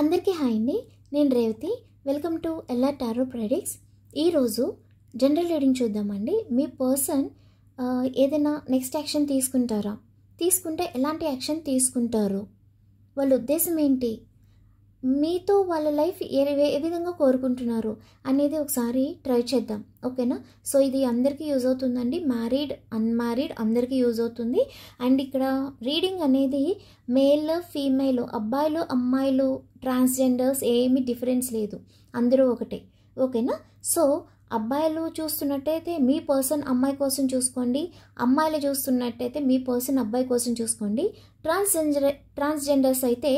అందరికీ హాయ్ అండి. నేను Revathi. Welcome to LR tarot ప్రెడిక్ట్స్. ఈరోజు జనరల్ రీడింగ్ చూద్దామండి. మీ పర్సన్ ఏదైనా నెక్స్ట్ యాక్షన్ తీసుకుంటారా, తీసుకుంటే ఎలాంటి యాక్షన్ తీసుకుంటారు, వాళ్ళ ఉద్దేశం ఏంటి, మీతో వాళ్ళ లైఫ్ ఏ విధంగా కోరుకుంటున్నారు అనేది ఒకసారి ట్రై చేద్దాం. ఓకేనా? సో ఇది అందరికీ యూజ్ అవుతుందండి. మ్యారీడ్, అన్మ్యారీడ్ అందరికీ యూజ్ అవుతుంది. అండ్ ఇక్కడ రీడింగ్ అనేది మేల్, ఫీమేల్, అబ్బాయిలు, అమ్మాయిలు, ట్రాన్స్జెండర్స్ ఏమీ డిఫరెన్స్ లేదు, అందరూ ఒకటే. ఓకేనా? సో అబ్బాయిలు చూస్తున్నట్టయితే మీ పర్సన్ అమ్మాయి కోసం చూసుకోండి, అమ్మాయిలు చూస్తున్నట్టయితే మీ పర్సన్ అబ్బాయి కోసం చూసుకోండి. ట్రాన్స్జెండర్స్ అయితే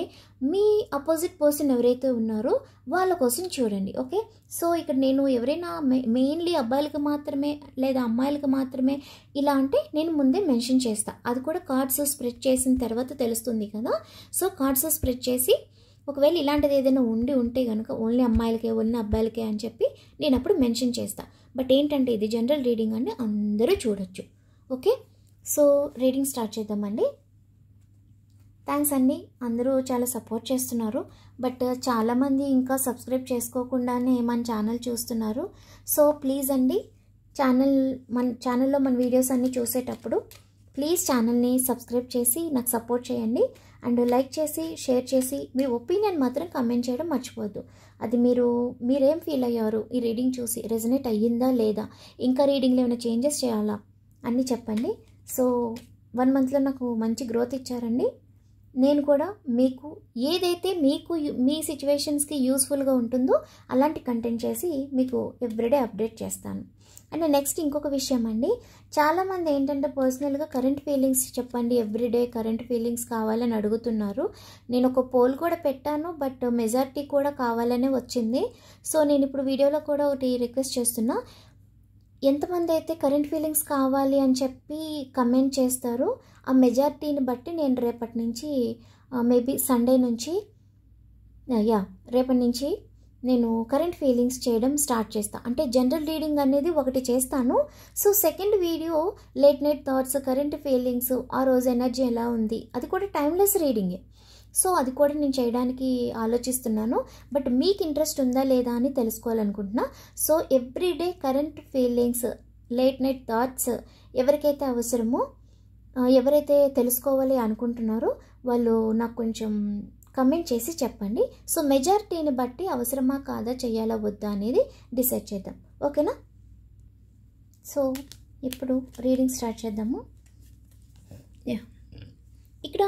మీ అపోజిట్ పర్సన్ ఎవరైతే ఉన్నారో వాళ్ళ కోసం చూడండి. ఓకే? సో ఇక్కడ నేను ఎవరైనా మెయిన్లీ అబ్బాయిలకు మాత్రమే లేదా అమ్మాయిలకు మాత్రమే ఇలా అంటే నేను ముందే మెన్షన్ చేస్తాను. అది కూడా కార్డ్స్ స్ప్రెడ్ చేసిన తర్వాత తెలుస్తుంది కదా. సో కార్డ్స్ స్ప్రెడ్ చేసి ఒకవేళ ఇలాంటిది ఏదైనా ఉంటే కనుక ఓన్లీ అమ్మాయిలకే, ఓన్లీ అబ్బాయిలకే అని చెప్పి నేను అప్పుడు మెన్షన్ చేస్తాను. బట్ ఏంటంటే ఇది జనరల్ రీడింగ్ అండి, అందరూ చూడొచ్చు. ఓకే? సో రీడింగ్ స్టార్ట్ చేద్దామండి. థ్యాంక్స్ అండి, అందరూ చాలా సపోర్ట్ చేస్తున్నారు. బట్ చాలామంది ఇంకా సబ్స్క్రైబ్ చేసుకోకుండానే మన ఛానల్ చూస్తున్నారు. సో ప్లీజ్ అండి, ఛానల్లో మన వీడియోస్ అన్నీ చూసేటప్పుడు ప్లీజ్ ఛానల్ని సబ్స్క్రైబ్ చేసి నాకు సపోర్ట్ చేయండి. అండ్ లైక్ చేసి, షేర్ చేసి, మీ ఒపీనియన్ మాత్రం కమెంట్ చేయడం మర్చిపోవద్దు. అది మీరేం ఫీల్ అయ్యారు ఈ రీడింగ్ చూసి, రెజనేట్ అయ్యిందా లేదా, ఇంకా రీడింగ్లో ఏమైనా చేంజెస్ చేయాలా అన్నీ చెప్పండి. సో 1 మంత్లో నాకు మంచి గ్రోత్ ఇచ్చారండి. నేను కూడా మీకు ఏదైతే మీ సిచ్యువేషన్స్కి యూస్ఫుల్గా ఉంటుందో అలాంటి కంటెంట్ చేసి మీకు ఎవ్రీడే అప్డేట్ చేస్తాను. అండ్ నెక్స్ట్ ఇంకొక విషయం అండి, చాలామంది ఏంటంటే పర్సనల్గా కరెంట్ ఫీలింగ్స్ చెప్పండి, ఎవ్రీడే కరెంట్ ఫీలింగ్స్ కావాలని అడుగుతున్నారు. నేను ఒక పోల్ కూడా పెట్టాను, బట్ మెజారిటీ కూడా కావాలనే వచ్చింది. సో నేను ఇప్పుడు వీడియోలో కూడా ఒకటి రిక్వెస్ట్ చేస్తున్నా, ఎంతమంది అయితే కరెంట్ ఫీలింగ్స్ కావాలి అని చెప్పి కమెంట్ చేస్తారో ఆ మెజారిటీని బట్టి నేను రేపటి నుంచి మేబీ సండే నుంచి రేపటి నుంచి నేను కరెంట్ ఫీలింగ్స్ చేయడం స్టార్ట్ చేస్తాను. అంటే జనరల్ రీడింగ్ అనేది ఒకటి చేస్తాను. So second video late night thoughts, current feelings, ఆ రోజు ఎనర్జీ ఎలా ఉంది, అది కూడా టైమ్లెస్ రీడింగే. సో అది కూడా నేను చేయడానికి ఆలోచిస్తున్నాను. బట్ మీకు ఇంట్రెస్ట్ ఉందా లేదా అని తెలుసుకోవాలనుకుంటున్నా. So everyday current feelings, late night thoughts ఎవరికైతే అవసరమో, ఎవరైతే తెలుసుకోవాలి అనుకుంటున్నారో వాళ్ళు నాకు కొంచెం కమెంట్ చేసి చెప్పండి. సో మెజారిటీని బట్టి అవసరమా కాదా, చేయాలా వద్దా అనేది డిసైడ్ చేద్దాం. ఓకేనా? సో ఇప్పుడు రీడింగ్ స్టార్ట్ చేద్దాము. ఇక్కడ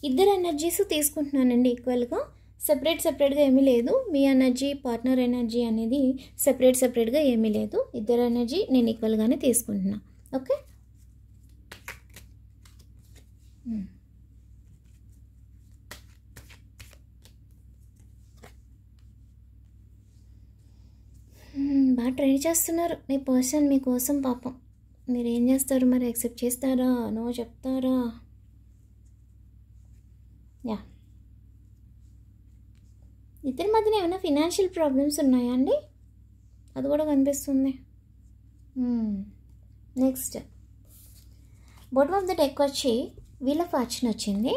ఇద్దరు ఎనర్జీస్ తీసుకుంటున్నానండి ఈక్వల్గా, సెపరేట్గా ఏమీ లేదు. మీ ఎనర్జీ, పార్ట్నర్ ఎనర్జీ అనేది సెపరేట్గా ఏమీ లేదు. ఇద్దరు ఎనర్జీ నేను ఈక్వల్గానే తీసుకుంటున్నా. ఓకే? బాగా ట్రై చేస్తున్నారు మీ పర్సన్ మీకోసం. పాపం మీరు ఏం చేస్తారు మరి, యాక్సెప్ట్ చేస్తారా, నో చెప్తారా? ఇద్దరి మధ్యన ఏమైనా ఫినాన్షియల్ ప్రాబ్లమ్స్ ఉన్నాయా అండి? అది కూడా కనిపిస్తుంది. Next bottom of the deck వచ్చి వీల్ ఆఫ్ ఫార్చ్యూన్ వచ్చింది,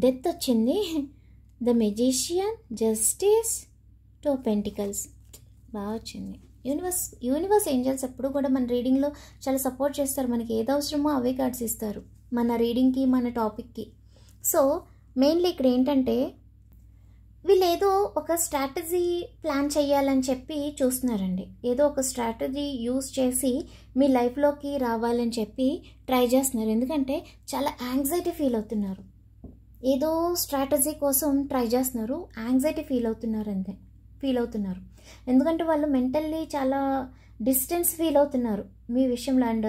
డెత్ వచ్చింది, the magician, justice, 2 of pentacles బాగా వచ్చింది. యూనివర్స్ ఏంజల్స్ ఎప్పుడు కూడా మన రీడింగ్లో చాలా సపోర్ట్ చేస్తారు. మనకి ఏది అవసరమో అవే కార్డ్స్ ఇస్తారు మన రీడింగ్కి, మన టాపిక్కి. సో మెయిన్లీ ఇక్కడ ఏంటంటే వీళ్ళు ఏదో ఒక స్ట్రాటజీ ప్లాన్ చేయాలని చెప్పి చూస్తున్నారండి. ఏదో ఒక స్ట్రాటజీ యూస్ చేసి మీ లైఫ్లోకి రావాలని చెప్పి ట్రై చేస్తున్నారు. ఎందుకంటే చాలా యాంగ్జైటీ ఫీల్ అవుతున్నారు, ఏదో స్ట్రాటజీ కోసం ట్రై చేస్తున్నారు, యాంగ్జైటీ ఫీల్ అవుతున్నారు. ఎందుకంటే వాళ్ళు మెంటల్లీ చాలా డిస్టెన్స్ ఫీల్ అవుతున్నారు మీ విషయంలో. అండ్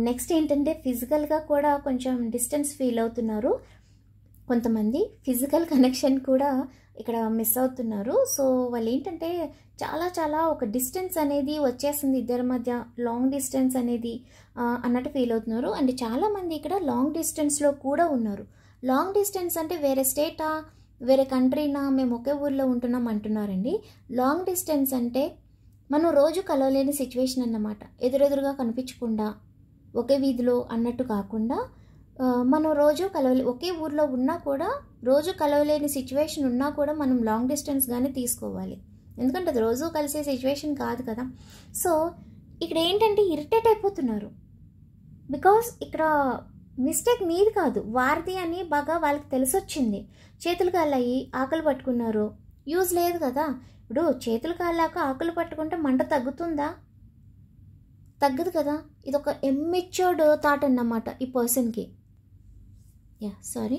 నెక్స్ట్ ఏంటంటే ఫిజికల్గా కూడా కొంచెం డిస్టెన్స్ ఫీల్ అవుతున్నారు. కొంతమంది ఫిజికల్ కనెక్షన్ కూడా ఇక్కడ మిస్ అవుతున్నారు. సో వాళ్ళు ఏంటంటే చాలా ఒక డిస్టెన్స్ అనేది వచ్చేస్తుంది ఇద్దరి మధ్య, లాంగ్ డిస్టెన్స్ అనేది అన్నట్టు ఫీల్ అవుతున్నారు. అండ్ చాలామంది ఇక్కడ లాంగ్ డిస్టెన్స్లో కూడా ఉన్నారు. లాంగ్ డిస్టెన్స్ అంటే వేరే స్టేటా, వేరే కంట్రీనా, మేము ఒకే ఊర్లో ఉంటున్నాం అంటున్నారండి. లాంగ్ డిస్టెన్స్ అంటే మనం రోజు కలవలేని సిచ్యువేషన్ అన్నమాట. ఎదురెదురుగా కనిపించకుండా, ఒకే వీధిలో అన్నట్టు కాకుండా మనం రోజు ఒకే ఊర్లో ఉన్నా కూడా రోజు కలవలేని సిచ్యువేషన్ ఉన్నా కూడా మనం లాంగ్ డిస్టెన్స్ కానీ తీసుకోవాలి. ఎందుకంటే అది రోజు కలిసే సిచ్యువేషన్ కాదు కదా. సో ఇక్కడ ఏంటంటే ఇరిటేట్ అయిపోతున్నారు. బికాస్ ఇక్కడ మిస్టేక్ మీది కాదు, వారిది అని బాగా వాళ్ళకి తెలిసొచ్చింది. చేతులు కాళ్ళయి ఆకలి పట్టుకున్నారు, యూజ్ లేదు కదా. ఇప్పుడు చేతులు కాళ్ళాక ఆకలి పట్టుకుంటే మంట తగ్గుతుందా? తగ్గదు కదా. ఇది ఒక ఇమ్మెచ్యూర్డ్ థాట్ అన్నమాట ఈ పర్సన్కి. సారీ,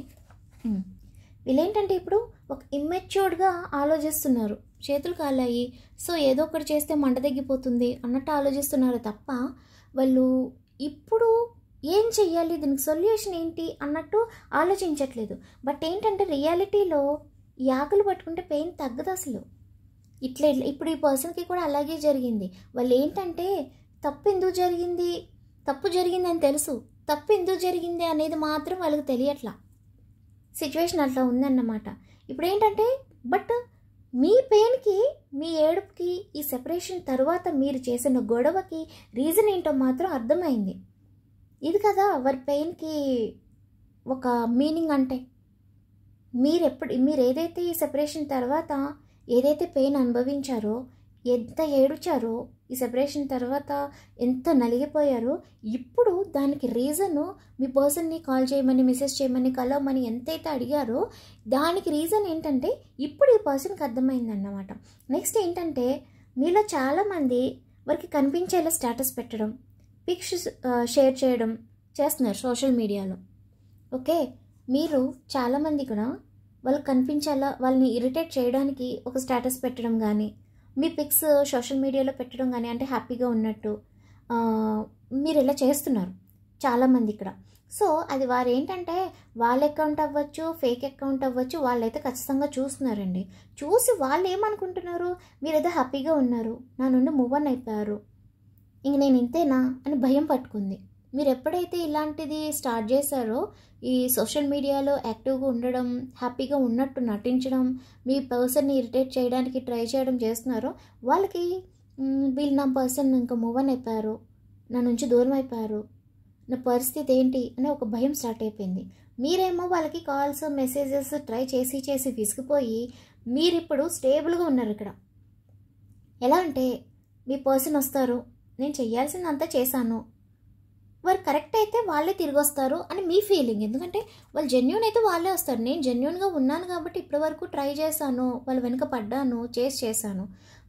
వీళ్ళేంటంటే ఇప్పుడు ఒక ఇమ్మెచ్యూర్డ్గా ఆలోచిస్తున్నారు. చేతులు కాళ్ళయి, సో ఏదో ఒకటి చేస్తే మంట తగ్గిపోతుంది అన్నట్టు ఆలోచిస్తున్నారు తప్ప వాళ్ళు ఇప్పుడు ఏం చెయ్యాలి, దీనికి సొల్యూషన్ ఏంటి అన్నట్టు ఆలోచించట్లేదు. బట్ ఏంటంటే రియాలిటీలో ఈ ఆకలి పట్టుకుంటే పెయిన్ తగ్గదు అసలు. ఇట్లా ఇప్పుడు ఈ పర్సన్కి కూడా అలాగే జరిగింది. వాళ్ళు ఏంటంటే తప్పు ఎందుకు జరిగింది, తప్పు జరిగింది అని తెలుసు, తప్పు ఎందుకు జరిగింది అనేది మాత్రం వాళ్ళకి తెలియట్లా. సిచ్యువేషన్ అట్లా ఉందన్నమాట. ఇప్పుడు ఏంటంటే బట్ మీ పెయిన్కి, మీ ఏడుపుకి, ఈ సెపరేషన్ తర్వాత మీరు చేసిన గొడవకి రీజన్ ఏంటో మాత్రం అర్థమైంది. ఇది కదా వారి పెయిన్కి ఒక మీనింగ్. అంటే మీరు ఏదైతే ఈ సెపరేషన్ తర్వాత ఏదైతే పెయిన్ అనుభవించారో, ఎంత ఏడుచారో, ఈ సెపరేషన్ తర్వాత ఎంత నలిగిపోయారో, ఇప్పుడు దానికి రీజను మీ పర్సన్ని కాల్ చేయమని, మెసేజ్ చేయమని, కలవమని ఎంతైతే అడిగారో దానికి రీజన్ ఏంటంటే ఇప్పుడు ఈ పర్సన్కి అర్థమైందన్నమాట. నెక్స్ట్ ఏంటంటే మీలో చాలామంది వారికి కనిపించేలా స్టేటస్ పెట్టడం, పిక్స్ షేర్ చేయడం చేస్తున్నారు సోషల్ మీడియాలో. ఓకే, మీరు చాలామంది కూడా వాళ్ళకి కనిపించేలా, వాళ్ళని ఇరిటేట్ చేయడానికి ఒక స్టేటస్ పెట్టడం కానీ, మీ పిక్స్ సోషల్ మీడియాలో పెట్టడం కానీ, అంటే హ్యాపీగా ఉన్నట్టు మీరు ఇలా చేస్తున్నారు చాలామంది ఇక్కడ. సో అది వారు ఏంటంటే వాళ్ళ అకౌంట్ అవ్వచ్చు, ఫేక్ అకౌంట్ అవ్వచ్చు, వాళ్ళైతే ఖచ్చితంగా చూస్తున్నారండి. చూసి వాళ్ళు ఏమనుకుంటున్నారు, మీరు ఏదో హ్యాపీగా ఉన్నారు, నా నుండి మూవ్ ఆన్ అయిపోయారు, ఇంక నేను ఇంతేనా అని భయం పట్టుకుంది. మీరు ఎప్పుడైతే ఇలాంటిది స్టార్ట్ చేశారో, ఈ సోషల్ మీడియాలో యాక్టివ్గా ఉండడం, హ్యాపీగా ఉన్నట్టు నటించడం, మీ పర్సన్ని ఇరిటేట్ చేయడానికి ట్రై చేయడం చేస్తున్నారో, వాళ్ళకి వీళ్ళు నా పర్సన్ ఇంకా మూవ్ ఆన్ అయిపోయారు, నా నుంచి దూరం అయిపోయారు, నా పరిస్థితి ఏంటి అనే ఒక భయం స్టార్ట్ అయిపోయింది. మీరేమో వాళ్ళకి కాల్స్, మెసేజెస్ ట్రై చేసి విసిగిపోయి మీరు ఇప్పుడు స్టేబుల్గా ఉన్నారు. ఇక్కడ ఎలా అంటే మీ పర్సన్ వస్తారు, నేను చెయ్యాల్సిందంతా చేశాను, వారు కరెక్ట్ అయితే వాళ్ళే తిరిగి వస్తారు అని మీ ఫీలింగ్. ఎందుకంటే వాళ్ళు జెన్యూన్ అయితే వాళ్ళే వస్తారు. నేను జెన్యూన్గా ఉన్నాను కాబట్టి ఇప్పటివరకు ట్రై చేశాను, వాళ్ళు వెనుక పడ్డాను, చేశాను.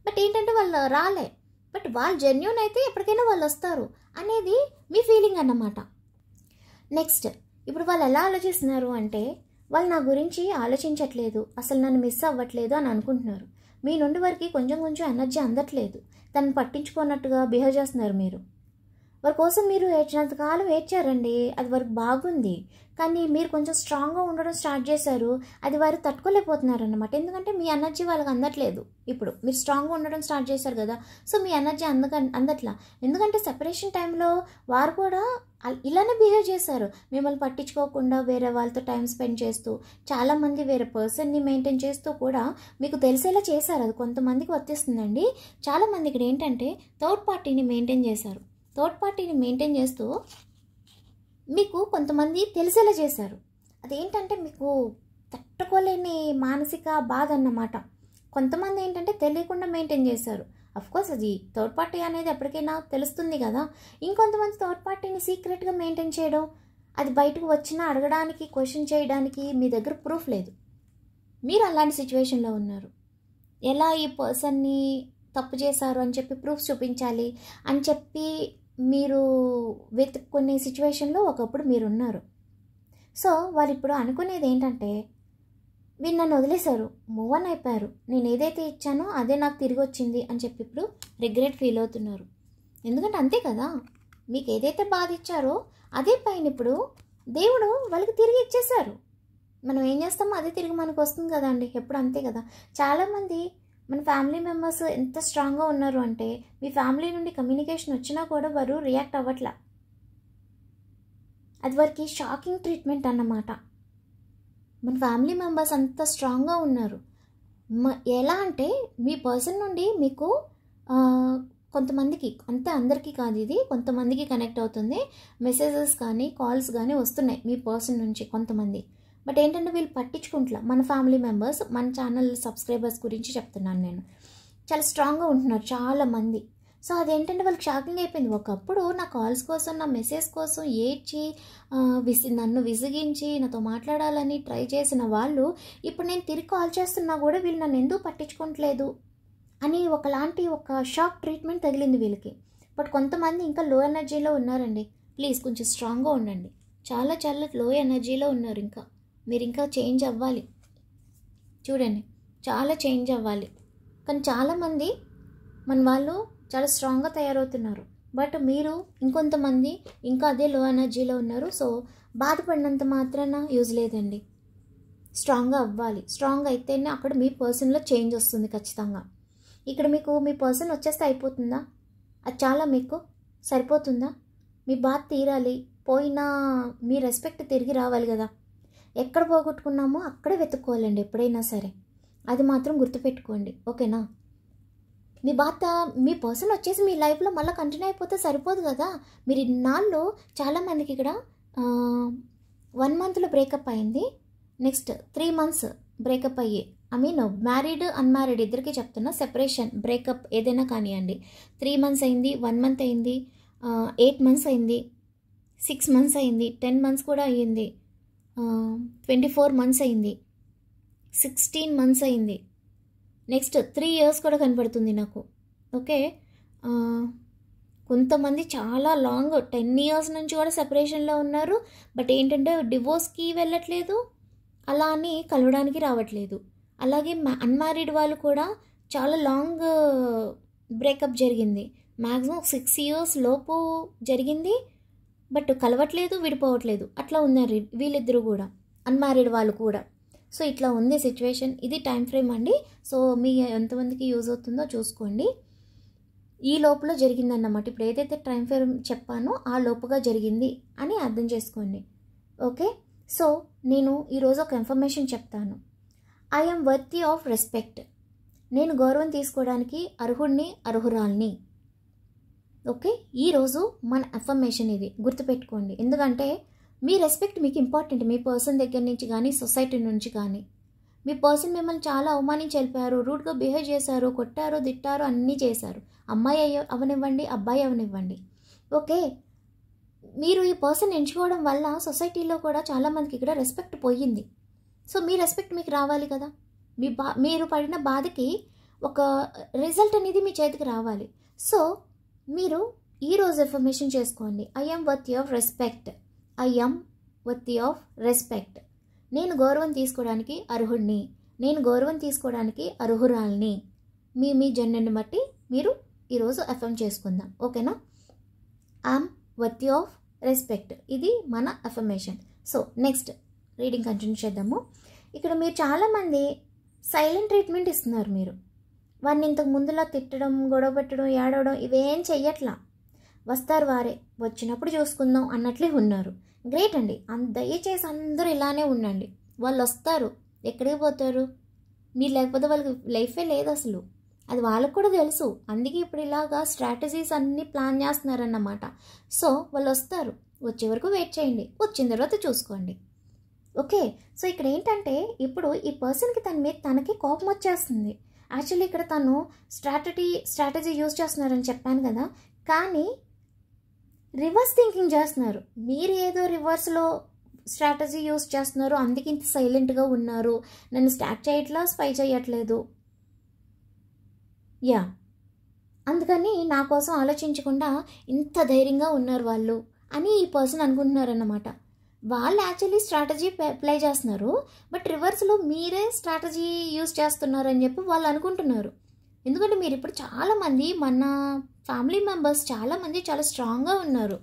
బట్ ఏంటంటే వాళ్ళు రాలే. బట్ వాళ్ళు జెన్యూన్ అయితే ఎప్పటికైనా వాళ్ళు వస్తారు అనేది మీ ఫీలింగ్ అన్నమాట. నెక్స్ట్ ఇప్పుడు వాళ్ళు ఎలా ఆలోచిస్తున్నారు అంటే, వాళ్ళు నా గురించి ఆలోచించట్లేదు, అసలు నన్ను మిస్ అవ్వట్లేదు అని అనుకుంటున్నారు. మీ నుండి వారికి కొంచెం ఎనర్జీ అందట్లేదు, తనను పట్టించుకున్నట్టుగా బిహేవ్ చేస్తున్నారు. మీరు వారి కోసం మీరు ఏడ్చినంతకాలం ఏడ్చారండి, అది వారికి బాగుంది. కానీ మీరు కొంచెం స్ట్రాంగ్గా ఉండడం స్టార్ట్ చేశారు, అది వారు తట్టుకోలేకపోతున్నారు అన్నమాట. ఎందుకంటే మీ ఎనర్జీ వాళ్ళకి అందట్లేదు. ఇప్పుడు మీరు స్ట్రాంగ్గా ఉండడం స్టార్ట్ చేశారు కదా, సో మీ ఎనర్జీ అందట్లా. ఎందుకంటే సెపరేషన్ టైంలో వారు కూడా ఇలానే బిహేవ్ చేశారు, మిమ్మల్ని పట్టించుకోకుండా వేరే వాళ్ళతో టైం స్పెండ్ చేస్తూ, చాలామంది వేరే పర్సన్ని మెయింటైన్ చేస్తూ కూడా మీకు తెలిసేలా చేశారు. అది కొంతమందికి వర్తిస్తుందండి. చాలామంది ఇక్కడ ఏంటంటే థర్డ్ పార్టీని మెయింటైన్ చేశారు. థర్డ్ పార్టీని మెయింటైన్ చేస్తూ మీకు కొంతమంది తెలిసేలా చేశారు. అదేంటంటే మీకు తట్టుకోలేని మానసిక బాధ అన్నమాట. కొంతమంది ఏంటంటే తెలియకుండా మెయింటైన్ చేశారు. అఫ్కోర్స్ అది థర్డ్ పార్టీ అనేది ఎప్పటికైనా తెలుస్తుంది కదా. ఇంకొంతమంది థర్డ్ పార్టీని సీక్రెట్గా మెయింటైన్ చేయడం, అది బయటకు వచ్చినా అడగడానికి, క్వశ్చన్ చేయడానికి మీ దగ్గర ప్రూఫ్ లేదు. మీరు అలాంటి సిచ్యువేషన్లో ఉన్నారు. ఎలా ఈ పర్సన్ని తప్పు చేశారు అని చెప్పి ప్రూఫ్స్ చూపించాలి అని చెప్పి మీరు వెతుక్కునే సిచ్యువేషన్లో ఒకప్పుడు మీరున్నారు. సో వాళ్ళు ఇప్పుడు అనుకునేది ఏంటంటే, మీరు నన్ను వదిలేశారు, మూవ్ ఆన్ అయిపోయారు, నేను ఏదైతే ఇచ్చానో అదే నాకు తిరిగి వచ్చింది అని చెప్పి ఇప్పుడు రిగ్రెట్ ఫీల్ అవుతున్నారు. ఎందుకంటే అంతే కదా, మీకు ఏదైతే బాధ ఇచ్చారో అదే పైన ఇప్పుడు దేవుడు వాళ్ళకి తిరిగి ఇచ్చేశారు. మనం ఏం చేస్తామో అదే తిరిగి మనకు వస్తుంది కదా అండి, ఎప్పుడు అంతే కదా. చాలామంది మన ఫ్యామిలీ మెంబర్స్ ఎంత స్ట్రాంగ్గా ఉన్నారు అంటే, మీ ఫ్యామిలీ నుండి కమ్యూనికేషన్ వచ్చినా కూడా వారు రియాక్ట్ అవ్వట్లా. అది వారికి షాకింగ్ ట్రీట్మెంట్ అన్నమాట. మన ఫ్యామిలీ మెంబర్స్ అంత స్ట్రాంగ్గా ఉన్నారు. ఎలా అంటే మీ పర్సన్ నుండి మీకు కొంతమందికి, అంతే అందరికీ కాదు, ఇది కొంతమందికి కనెక్ట్ అవుతుంది. మెసేజెస్ కానీ కాల్స్ కానీ వస్తున్నాయి మీ పర్సన్ నుంచి కొంతమంది. బట్ ఏంటంటే వీళ్ళు పట్టించుకుంటా. మన ఫ్యామిలీ మెంబర్స్, మన ఛానల్ సబ్స్క్రైబర్స్ గురించి చెప్తున్నాను నేను. చాలా స్ట్రాంగ్గా ఉంటున్నారు చాలామంది. సో అదేంటంటే వాళ్ళకి షాకింగ్ అయిపోయింది. ఒకప్పుడు నా కాల్స్ కోసం, నా మెసేజ్ కోసం ఏడ్చి నన్ను విసిగించి నాతో మాట్లాడాలని ట్రై చేసిన వాళ్ళు ఇప్పుడు నేను తిరిగి కాల్ చేస్తున్నా కూడా వీళ్ళు నన్ను ఎందుకు పట్టించుకోవట్లేదు అని ఒక షాక్ ట్రీట్మెంట్ తగిలింది వీళ్ళకి. బట్ కొంతమంది ఇంకా లో ఎనర్జీలో ఉన్నారండి. ప్లీజ్ కొంచెం స్ట్రాంగ్గా ఉండండి. చాలా చాలా లో ఎనర్జీలో ఉన్నారు. మీరు ఇంకా చేంజ్ అవ్వాలి. చూడండి, చాలా చేంజ్ అవ్వాలి. కానీ చాలామంది మన వాళ్ళు చాలా స్ట్రాంగ్గా తయారవుతున్నారు. బట్ మీరు ఇంకొంతమంది ఇంకా అదే లో ఎనర్జీలో ఉన్నారు. సో బాధపడినంత మాత్రాన యూజ్ లేదండి. స్ట్రాంగ్గా అవ్వాలి. స్ట్రాంగ్ అయితేనే అక్కడ మీ పర్సన్లో చేంజ్ వస్తుంది ఖచ్చితంగా. ఇక్కడ మీకు మీ పర్సన్ వచ్చేస్తే అయిపోతుందా? అది చాలా మీకు సరిపోతుందా? మీ బాధ తీరాలి, పోయినా మీ రెస్పెక్ట్ తిరిగి రావాలి కదా. ఎక్కడ పోగొట్టుకున్నామో అక్కడే వెతుక్కోవాలండి ఎప్పుడైనా సరే. అది మాత్రం గుర్తుపెట్టుకోండి, ఓకేనా? మీ పర్సన్ వచ్చేసి మీ లైఫ్లో మళ్ళీ కంటిన్యూ అయిపోతే సరిపోదు కదా. మీరు ఇన్నాళ్ళు చాలామందికి ఇక్కడ 1 monthలో బ్రేకప్ అయింది, నెక్స్ట్ 3 months బ్రేకప్ అయ్యి, మ్యారీడ్ అన్మ్యారీడ్ ఇద్దరికి చెప్తున్నా, సెపరేషన్ బ్రేకప్ ఏదైనా కానివ్వండి. 3 months అయింది, 1 month అయింది, 8 months అయింది, 6 months అయింది, 10 months కూడా అయ్యింది, 24 months అయింది, 16 months అయింది, నెక్స్ట్ 3 years కూడా కనపడుతుంది నాకు. ఓకే, కొంతమంది చాలా లాంగ్ 10 years నుంచి కూడా సెపరేషన్లో ఉన్నారు. బట్ ఏంటంటే డివోర్స్కి వెళ్ళట్లేదు, అలా అని కలవడానికి రావట్లేదు. అలాగే అన్మ్యారీడ్ వాళ్ళు కూడా చాలా లాంగ్ బ్రేకప్ జరిగింది. మ్యాక్సిమం 6 years లోపు జరిగింది. బట్ కలవట్లేదు, విడిపోవట్లేదు, అట్లా ఉన్నారు వీళ్ళిద్దరూ కూడా, అన్మ్యారీడ్ వాళ్ళు కూడా. సో ఇట్లా ఉంది సిచ్యువేషన్. ఇది టైం ఫ్రేమ్ అండి. సో మీ ఎంతమందికి యూజ్ అవుతుందో చూసుకోండి. ఈ లోపల జరిగిందన్నమాట. ఇప్పుడు ఏదైతే టైం ఫ్రేమ్ చెప్పానో ఆ లోపుగా జరిగింది అని అర్థం చేసుకోండి. ఓకే, సో నేను ఈరోజు ఒక ఇన్ఫర్మేషన్ చెప్తాను. I am worthy of respect. నేను గౌరవం తీసుకోవడానికి అర్హుడిని, అర్హురాల్ని. ఓకే, ఈరోజు మన అఫర్మేషన్ ఇది, గుర్తుపెట్టుకోండి. ఎందుకంటే మీ రెస్పెక్ట్ మీకు ఇంపార్టెంట్. మీ పర్సన్ దగ్గర నుంచి కానీ, సొసైటీ నుంచి కానీ. మీ పర్సన్ మిమ్మల్ని చాలా అవమానించి వెళ్ళిపోయారు, రూడ్గా బిహేవ్ చేశారు, కొట్టారు, తిట్టారు, అన్నీ చేశారు. అమ్మాయి అవనివ్వండి, అబ్బాయి అవనివ్వండి. ఓకే, మీరు ఈ పర్సన్ ఎంచుకోవడం వల్ల సొసైటీలో కూడా చాలామందికి ఇక్కడ రెస్పెక్ట్ పోయింది. సో మీ రెస్పెక్ట్ మీకు రావాలి కదా. మీరు పడిన బాధకి ఒక రిజల్ట్ అనేది మీ చేతికి రావాలి. సో మీరు ఈరోజు ఇన్ఫర్మేషన్ చేసుకోండి. I am worthy of respect. I am worthy of respect. నేను గౌరవం తీసుకోవడానికి అర్హుడిని, నేను గౌరవం తీసుకోవడానికి అర్హురాల్ని. మీ జెండర్ని బట్టి మీరు ఈరోజు అఫర్మ్ చేసుకుందాం, ఓకేనా? ఐఎమ్ వర్తీ ఆఫ్ రెస్పెక్ట్, ఇది మన affirmation. So next reading continue చేద్దాము. ఇక్కడ మీరు చాలామంది సైలెంట్ ట్రీట్మెంట్ ఇస్తున్నారు. మీరు వారిని ఇంతకు ముందులా తిట్టడం, గొడవ పెట్టడం, ఏడవడం ఇవేం చెయ్యట్లా. వస్తారు వారే, వచ్చినప్పుడు చూసుకుందాం అన్నట్లే ఉన్నారు. గ్రేట్ అండి. దయచేసి అందరూ ఇలానే ఉండండి. వాళ్ళు వస్తారు, ఎక్కడికి పోతారు? మీరు లేకపోతే వాళ్ళకి లైఫే లేదు అసలు. అది వాళ్ళకు కూడా తెలుసు. అందుకే ఇప్పుడు ఇలాగా స్ట్రాటజీస్ అన్నీ ప్లాన్ చేస్తున్నారన్నమాట. సో వాళ్ళు వస్తారు, వచ్చే వరకు వెయిట్ చేయండి, వచ్చిన తర్వాత చూసుకోండి. ఓకే, సో ఇక్కడ ఏంటంటే ఇప్పుడు ఈ పర్సన్కి తనకి కోపం వచ్చేస్తుంది. యాక్చువల్లీ ఇక్కడ తను స్ట్రాటజీ యూజ్ చేస్తున్నారని చెప్పాను కదా, కానీ రివర్స్ థింకింగ్ చేస్తున్నారు. మీరు ఏదో రివర్స్లో స్ట్రాటజీ యూజ్ చేస్తున్నారు, అందుకే ఇంత సైలెంట్గా ఉన్నారు, నన్ను స్టార్ట్ చేయట్లా, స్పై చేయట్లేదు, అందుకని నా కోసం ఆలోచించకుండా ఇంత ధైర్యంగా ఉన్నారు వాళ్ళు అని ఈ పర్సన్ అనుకుంటున్నారన్నమాట. వాళ్ళు యాక్చువల్లీ స్ట్రాటజీ ప్లే చేస్తున్నారు, బట్ రివర్స్లో మీరే స్ట్రాటజీ యూజ్ చేస్తున్నారని చెప్పి వాళ్ళు అనుకుంటున్నారు. ఎందుకంటే మీరు ఇప్పుడు చాలామంది, మన ఫ్యామిలీ మెంబర్స్ చాలామంది చాలా స్ట్రాంగ్గా ఉన్నారు.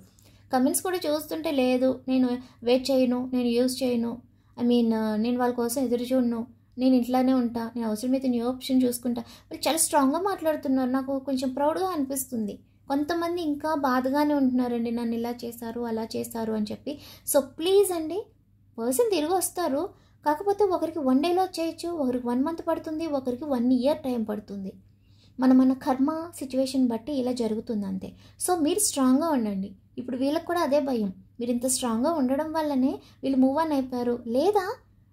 కమెంట్స్ కూడా చూస్తుంటే, లేదు నేను వెయిట్ చేయను, నేను యూజ్ చేయను, నేను వాళ్ళ కోసం ఎదురు చూడను, నేను ఇంట్లోనే ఉంటా, నేను అవసరమైతే న్యూ ఆప్షన్ చూసుకుంటా. వాళ్ళు చాలా స్ట్రాంగ్గా మాట్లాడుతున్నారు. నాకు కొంచెం ప్రౌడ్గా అనిపిస్తుంది. కొంతమంది ఇంకా బాధగానే ఉంటున్నారండి, నన్ను ఇలా చేశారు, అలా చేశారు అని చెప్పి. సో ప్లీజ్ అండి, పర్సన్ తిరిగి వస్తారు. కాకపోతే ఒకరికి 1 dayలో చేయొచ్చు, ఒకరికి 1 month పడుతుంది, ఒకరికి 1 year టైం పడుతుంది. మన కర్మ సిచ్యువేషన్ బట్టి ఇలా జరుగుతుంది అంతే. సో మీరు స్ట్రాంగ్గా ఉండండి. ఇప్పుడు వీళ్ళకి కూడా అదే భయం, మీరు ఇంత స్ట్రాంగ్గా ఉండడం వల్లనే వీళ్ళు మూవ్ ఆన్ అయిపోయారు, లేదా